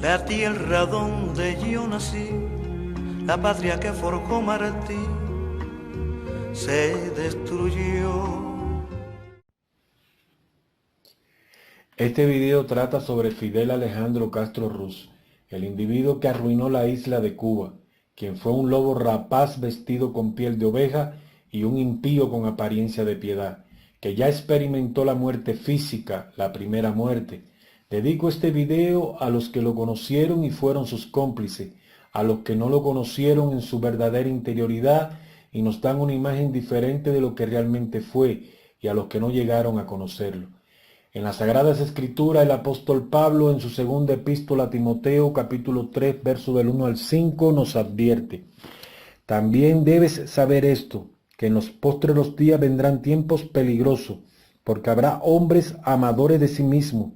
la tierra donde yo nací, la patria que forjó Martí, se destruyó. Este video trata sobre Fidel Alejandro Castro Ruz, el individuo que arruinó la isla de Cuba, quien fue un lobo rapaz vestido con piel de oveja y un impío con apariencia de piedad, que ya experimentó la muerte física, la primera muerte. Dedico este video a los que lo conocieron y fueron sus cómplices, a los que no lo conocieron en su verdadera interioridad y nos dan una imagen diferente de lo que realmente fue, y a los que no llegaron a conocerlo. En las Sagradas Escrituras, el apóstol Pablo, en su segunda epístola a Timoteo, capítulo 3, verso del 1 al 5, nos advierte: también debes saber esto, que en los postreros días vendrán tiempos peligrosos, porque habrá hombres amadores de sí mismos,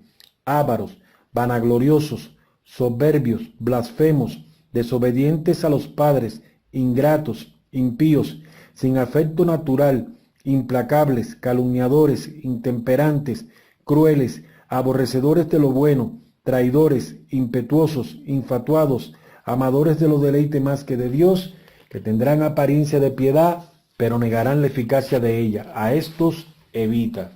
ávaros, vanagloriosos, soberbios, blasfemos, desobedientes a los padres, ingratos, impíos, sin afecto natural, implacables, calumniadores, intemperantes, crueles, aborrecedores de lo bueno, traidores, impetuosos, infatuados, amadores de los deleites más que de Dios, que tendrán apariencia de piedad, pero negarán la eficacia de ella. A estos evita.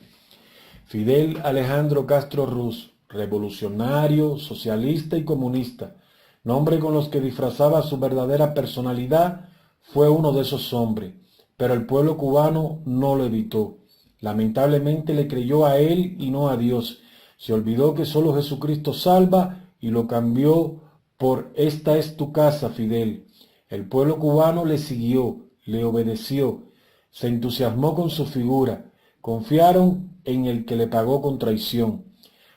Fidel Alejandro Castro Ruz, revolucionario, socialista y comunista, nombre con los que disfrazaba su verdadera personalidad, fue uno de esos hombres, pero el pueblo cubano no lo evitó. Lamentablemente le creyó a él y no a Dios. Se olvidó que solo Jesucristo salva y lo cambió por "esta es tu casa, Fidel". El pueblo cubano le siguió, le obedeció, se entusiasmó con su figura, confiaron en el que le pagó con traición.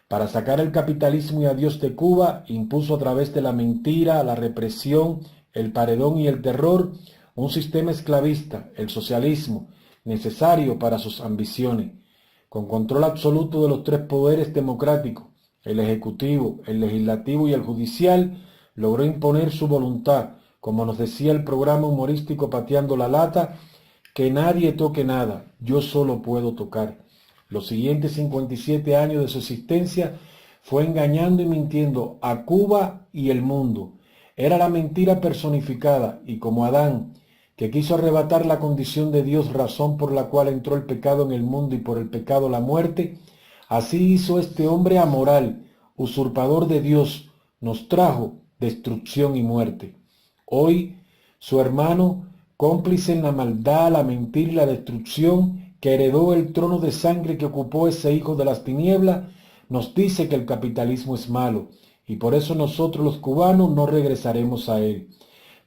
Para sacar el capitalismo y a Dios de Cuba, impuso a través de la mentira, la represión, el paredón y el terror un sistema esclavista, el socialismo, necesario para sus ambiciones. Con control absoluto de los tres poderes democráticos, el ejecutivo, el legislativo y el judicial, logró imponer su voluntad, como nos decía el programa humorístico Pateando la Lata: que nadie toque nada, yo solo puedo tocar. Los siguientes 57 años de su existencia fue engañando y mintiendo a Cuba y el mundo. Era la mentira personificada, y como Adán, que quiso arrebatar la condición de Dios, razón por la cual entró el pecado en el mundo y por el pecado la muerte, así hizo este hombre amoral, usurpador de Dios, nos trajo destrucción y muerte. Hoy, su hermano, cómplice en la maldad, la mentira y la destrucción, que heredó el trono de sangre que ocupó ese hijo de las tinieblas, nos dice que el capitalismo es malo, y por eso nosotros los cubanos no regresaremos a él.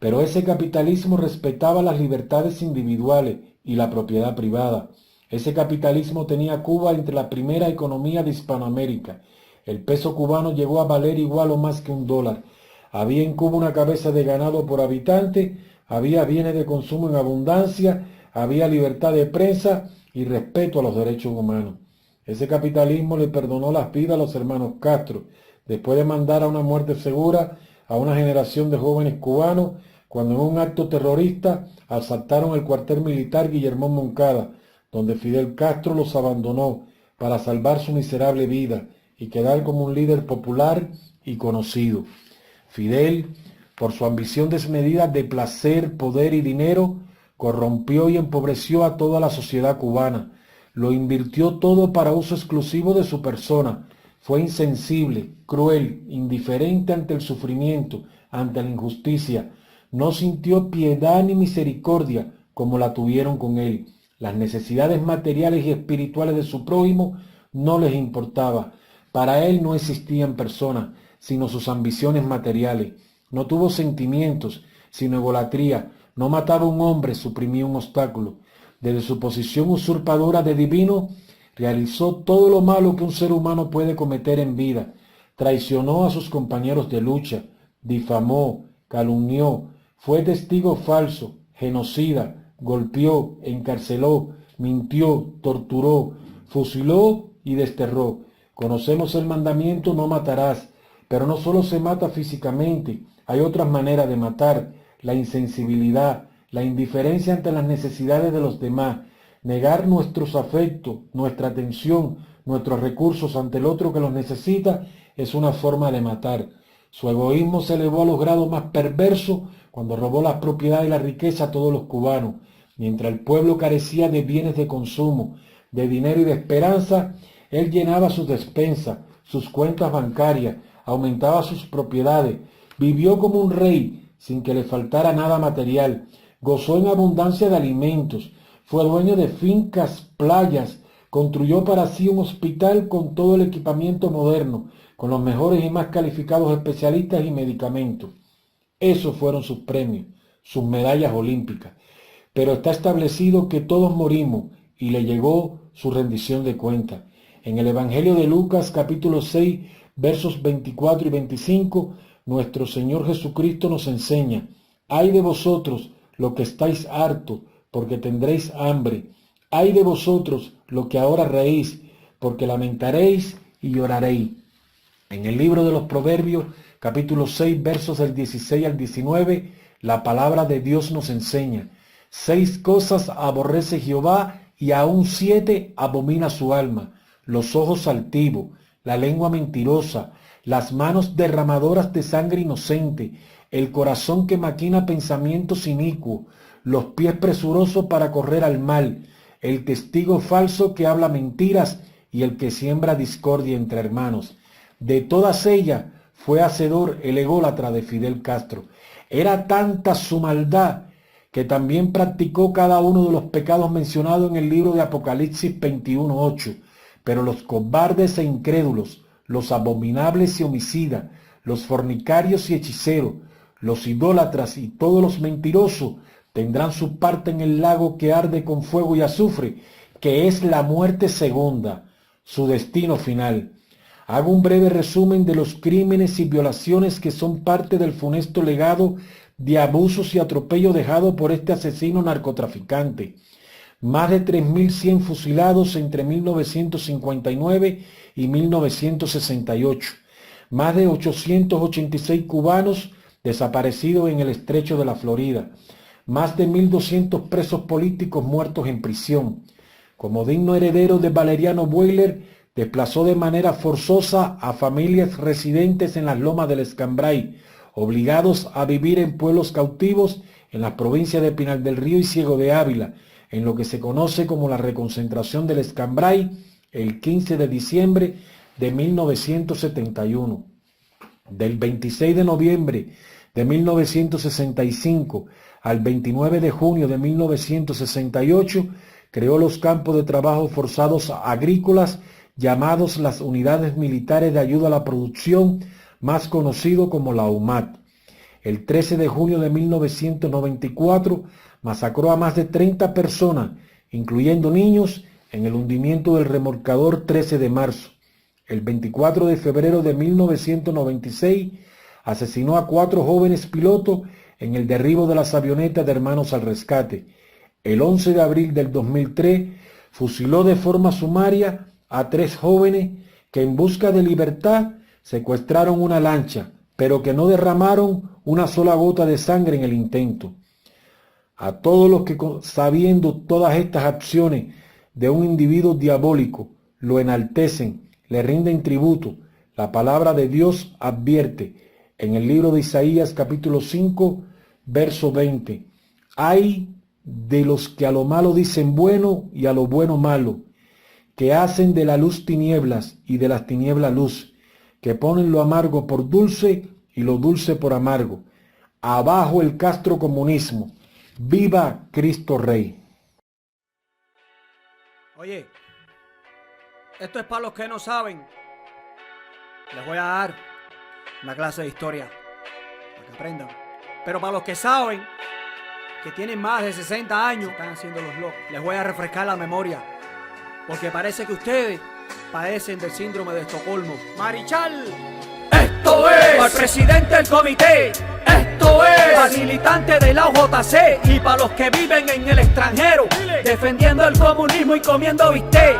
Pero ese capitalismo respetaba las libertades individuales y la propiedad privada. Ese capitalismo tenía a Cuba entre la primera economía de Hispanoamérica. El peso cubano llegó a valer igual o más que $1. Había en Cuba una cabeza de ganado por habitante, había bienes de consumo en abundancia, había libertad de prensa y respeto a los derechos humanos. Ese capitalismo le perdonó las vidas a los hermanos Castro, después de mandar a una muerte segura a una generación de jóvenes cubanos, cuando en un acto terrorista asaltaron el cuartel militar Guillermo Moncada, donde Fidel Castro los abandonó para salvar su miserable vida y quedar como un líder popular y conocido. Fidel, por su ambición desmedida de placer, poder y dinero, corrompió y empobreció a toda la sociedad cubana. Lo invirtió todo para uso exclusivo de su persona. Fue insensible, cruel, indiferente ante el sufrimiento, ante la injusticia. No sintió piedad ni misericordia como la tuvieron con él. Las necesidades materiales y espirituales de su prójimo no les importaba. Para él no existían personas, sino sus ambiciones materiales. No tuvo sentimientos, sino egolatría. No mataba a un hombre, suprimía un obstáculo. Desde su posición usurpadora de divino, realizó todo lo malo que un ser humano puede cometer en vida. Traicionó a sus compañeros de lucha, difamó, calumnió, fue testigo falso, genocida, golpeó, encarceló, mintió, torturó, fusiló y desterró. Conocemos el mandamiento: no matarás. Pero no solo se mata físicamente, hay otras maneras de matar: la insensibilidad, la indiferencia ante las necesidades de los demás, negar nuestros afectos, nuestra atención, nuestros recursos ante el otro que los necesita, es una forma de matar. Su egoísmo se elevó a los grados más perversos cuando robó las propiedades y la riqueza a todos los cubanos. Mientras el pueblo carecía de bienes de consumo, de dinero y de esperanza, él llenaba sus despensas, sus cuentas bancarias, aumentaba sus propiedades, vivió como un rey sin que le faltara nada material, gozó en abundancia de alimentos, fue dueño de fincas, playas, construyó para sí un hospital con todo el equipamiento moderno, con los mejores y más calificados especialistas y medicamentos. Esos fueron sus premios, sus medallas olímpicas. Pero está establecido que todos morimos y le llegó su rendición de cuentas. En el Evangelio de Lucas, capítulo 6, versos 24 y 25, nuestro Señor Jesucristo nos enseña: «Ay de vosotros, los que estáis hartos, porque tendréis hambre. Ay de vosotros, los que ahora reís, porque lamentaréis y lloraréis». En el libro de los Proverbios, capítulo 6, versos del 16 al 19, la palabra de Dios nos enseña: 6 cosas aborrece Jehová, y aún 7 abomina su alma: los ojos altivos, la lengua mentirosa, las manos derramadoras de sangre inocente, el corazón que maquina pensamientos inicuos, los pies presurosos para correr al mal, el testigo falso que habla mentiras y el que siembra discordia entre hermanos. De todas ellas fue hacedor el ególatra de Fidel Castro. Era tanta su maldad que también practicó cada uno de los pecados mencionados en el libro de Apocalipsis 21:8. Pero los cobardes e incrédulos, los abominables y homicidas, los fornicarios y hechiceros, los idólatras y todos los mentirosos tendrán su parte en el lago que arde con fuego y azufre, que es la muerte segunda, su destino final. Hago un breve resumen de los crímenes y violaciones que son parte del funesto legado de abusos y atropello dejado por este asesino narcotraficante. Más de 3.100 fusilados entre 1959 y 1968. Más de 886 cubanos desaparecidos en el estrecho de la Florida. Más de 1.200 presos políticos muertos en prisión. Como digno heredero de Valeriano Boiler, desplazó de manera forzosa a familias residentes en las lomas del Escambray, obligados a vivir en pueblos cautivos en las provincias de Pinar del Río y Ciego de Ávila, en lo que se conoce como la reconcentración del Escambray, el 15 de diciembre de 1971. Del 26 de noviembre de 1965 al 29 de junio de 1968, creó los campos de trabajo forzados agrícolas llamados las Unidades Militares de Ayuda a la Producción, más conocido como la UMAT. El 13 de junio de 1994 masacró a más de 30 personas, incluyendo niños, en el hundimiento del remolcador 13 de marzo. El 24 de febrero de 1996 asesinó a 4 jóvenes pilotos en el derribo de las avionetas de Hermanos al Rescate. El 11 de abril del 2003 fusiló de forma sumaria a 3 jóvenes que en busca de libertad secuestraron una lancha, pero que no derramaron una sola gota de sangre en el intento. A todos los que, sabiendo todas estas acciones de un individuo diabólico, lo enaltecen, le rinden tributo, la palabra de Dios advierte en el libro de Isaías capítulo 5, verso 20: «Ay de los que a lo malo dicen bueno y a lo bueno malo, que hacen de la luz tinieblas y de las tinieblas luz, que ponen lo amargo por dulce y lo dulce por amargo. Abajo el castrocomunismo. ¡Viva Cristo Rey!». Oye, esto es para los que no saben. Les voy a dar una clase de historia para que aprendan. Pero para los que saben, que tienen más de 60 años, están haciendo los locos, les voy a refrescar la memoria, porque parece que ustedes padecen del síndrome de Estocolmo. Marichal, esto es para el presidente del comité, esto es para el militante de la UJC y para los que viven en el extranjero defendiendo el comunismo y comiendo bistec.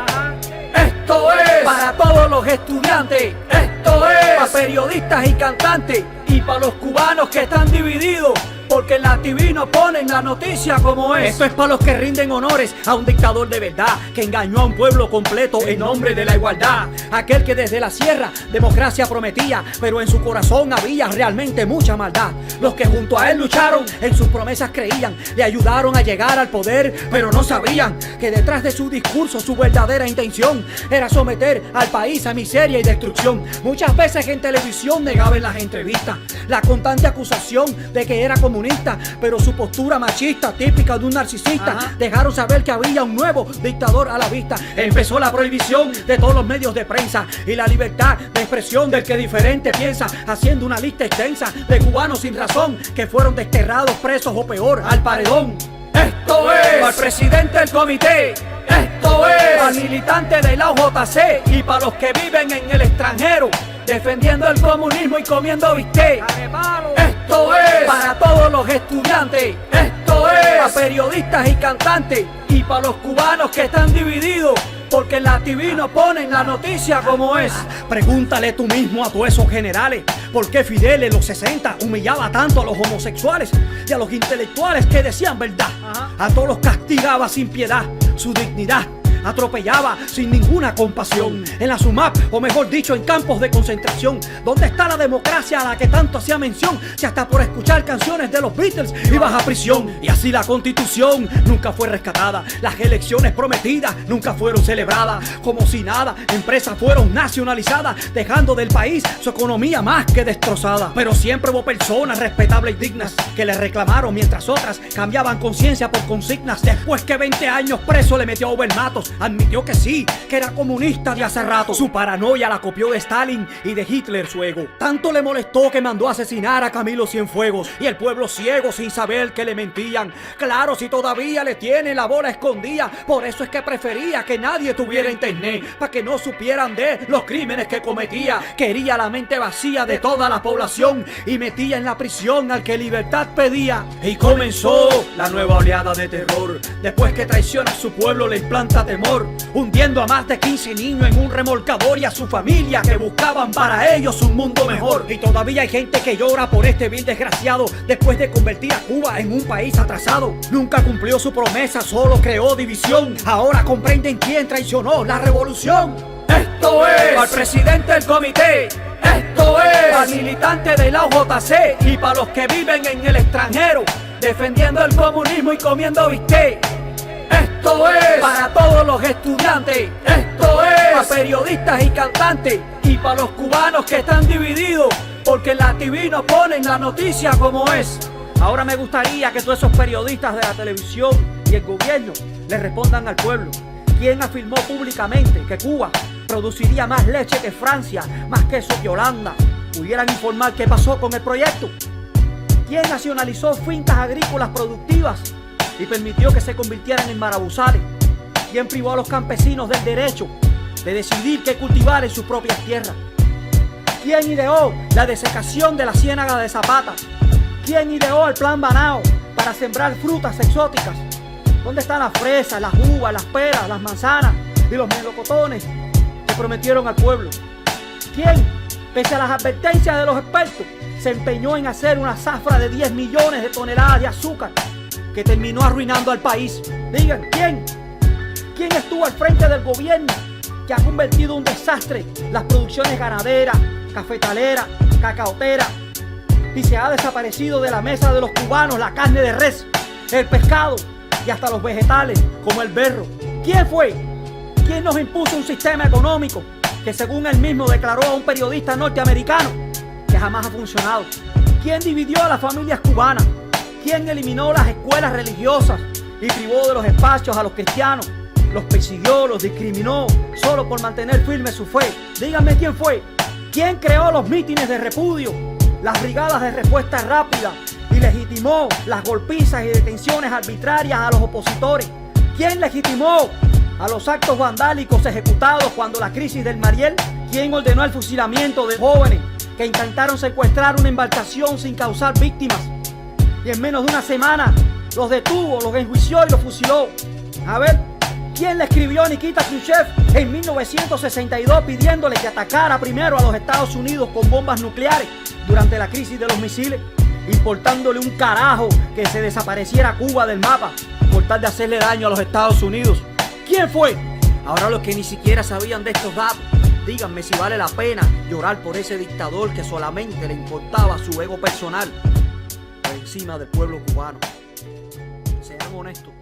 Esto es para todos los estudiantes, esto es para periodistas y cantantes y para los cubanos que están divididos porque en la TV no ponen la noticia como es. Esto es para los que rinden honores a un dictador de verdad, que engañó a un pueblo completo en nombre de la igualdad. Aquel que desde la sierra democracia prometía, pero en su corazón había realmente mucha maldad. Los que junto a él lucharon, en sus promesas creían, le ayudaron a llegar al poder, pero no sabían que detrás de su discurso su verdadera intención era someter al país a miseria y destrucción. Muchas veces en televisión negaba en las entrevistas la constante acusación de que era comunista, pero su postura machista, típica de un narcisista, dejaron saber que había un nuevo dictador a la vista. Empezó la prohibición de todos los medios de prensa y la libertad de expresión del que diferente piensa, haciendo una lista extensa de cubanos sin razón que fueron desterrados, presos o peor, al paredón. Esto es para el presidente del comité, esto es para el militante de la OJC y para los que viven en el extranjero defendiendo el comunismo y comiendo bistec. Esto es para todos los estudiantes, esto es para periodistas y cantantes y para los cubanos que están divididos porque en la TV no ponen la noticia como es. Pregúntale tú mismo a todos esos generales por qué Fidel en los 60 humillaba tanto a los homosexuales y a los intelectuales que decían verdad. A todos los castigaba sin piedad, su dignidad atropellaba sin ninguna compasión. En la SUMAP, o mejor dicho, en campos de concentración. ¿Dónde está la democracia a la que tanto hacía mención? Si hasta por escuchar canciones de los Beatles ibas a prisión. Y así la Constitución nunca fue rescatada, las elecciones prometidas nunca fueron celebradas. Como si nada, empresas fueron nacionalizadas, dejando del país su economía más que destrozada. Pero siempre hubo personas respetables y dignas que le reclamaron, mientras otras cambiaban conciencia por consignas. Después que 20 años preso le metió a Over Matos, admitió que sí, que era comunista de hace rato. Su paranoia la copió de Stalin y de Hitler su ego. Tanto le molestó que mandó a asesinar a Camilo Cienfuegos. Y el pueblo ciego sin saber que le mentían. Claro, si todavía le tiene la bola escondida. Por eso es que prefería que nadie tuviera internet, para que no supieran de los crímenes que cometía. Quería la mente vacía de toda la población y metía en la prisión al que libertad pedía. Y comenzó la nueva oleada de terror. Después que traiciona a su pueblo le implanta temor, hundiendo a más de 15 niños en un remolcador y a su familia que buscaban para ellos un mundo mejor. Y todavía hay gente que llora por este vil desgraciado después de convertir a Cuba en un país atrasado. Nunca cumplió su promesa, solo creó división. Ahora comprenden quién traicionó la revolución. Esto es para el presidente del comité, esto es para el militante de la OJC y para los que viven en el extranjero defendiendo el comunismo y comiendo bistec. Esto es para todos los estudiantes, esto es para periodistas y cantantes y para los cubanos que están divididos porque en la TV no ponen la noticia como es. Ahora me gustaría que todos esos periodistas de la televisión y el gobierno le respondan al pueblo. ¿Quién afirmó públicamente que Cuba produciría más leche que Francia, más queso que Holanda? ¿Pudieran informar qué pasó con el proyecto? ¿Quién nacionalizó fincas agrícolas productivas y permitió que se convirtieran en marabuzales? ¿Quién privó a los campesinos del derecho de decidir qué cultivar en sus propias tierras? ¿Quién ideó la desecación de la ciénaga de Zapata? ¿Quién ideó el plan Banao para sembrar frutas exóticas? ¿Dónde están las fresas, las uvas, las peras, las manzanas y los melocotones que prometieron al pueblo? ¿Quién, pese a las advertencias de los expertos, se empeñó en hacer una zafra de 10 millones de toneladas de azúcar que terminó arruinando al país? Digan, ¿quién? ¿Quién estuvo al frente del gobierno que ha convertido en un desastre las producciones ganaderas, cafetaleras, cacaoteras y se ha desaparecido de la mesa de los cubanos la carne de res, el pescado y hasta los vegetales como el berro? ¿Quién fue? ¿Quién nos impuso un sistema económico que según él mismo declaró a un periodista norteamericano que jamás ha funcionado? ¿Quién dividió a las familias cubanas? ¿Quién eliminó las escuelas religiosas y privó de los espacios a los cristianos? Los persiguió, los discriminó solo por mantener firme su fe. Díganme quién fue. ¿Quién creó los mítines de repudio, las brigadas de respuesta rápida y legitimó las golpizas y detenciones arbitrarias a los opositores? ¿Quién legitimó a los actos vandálicos ejecutados cuando la crisis del Mariel? ¿Quién ordenó el fusilamiento de jóvenes que intentaron secuestrar una embarcación sin causar víctimas? Y en menos de una semana los detuvo, los enjuició y los fusiló. A ver, ¿quién le escribió a Nikita Khrushchev en 1962 pidiéndole que atacara primero a los Estados Unidos con bombas nucleares durante la crisis de los misiles? importándole un carajo que se desapareciera Cuba del mapa por tal de hacerle daño a los Estados Unidos. ¿Quién fue? Ahora los que ni siquiera sabían de estos datos, díganme si vale la pena llorar por ese dictador que solamente le importaba su ego personal por encima del pueblo cubano. Sean honestos.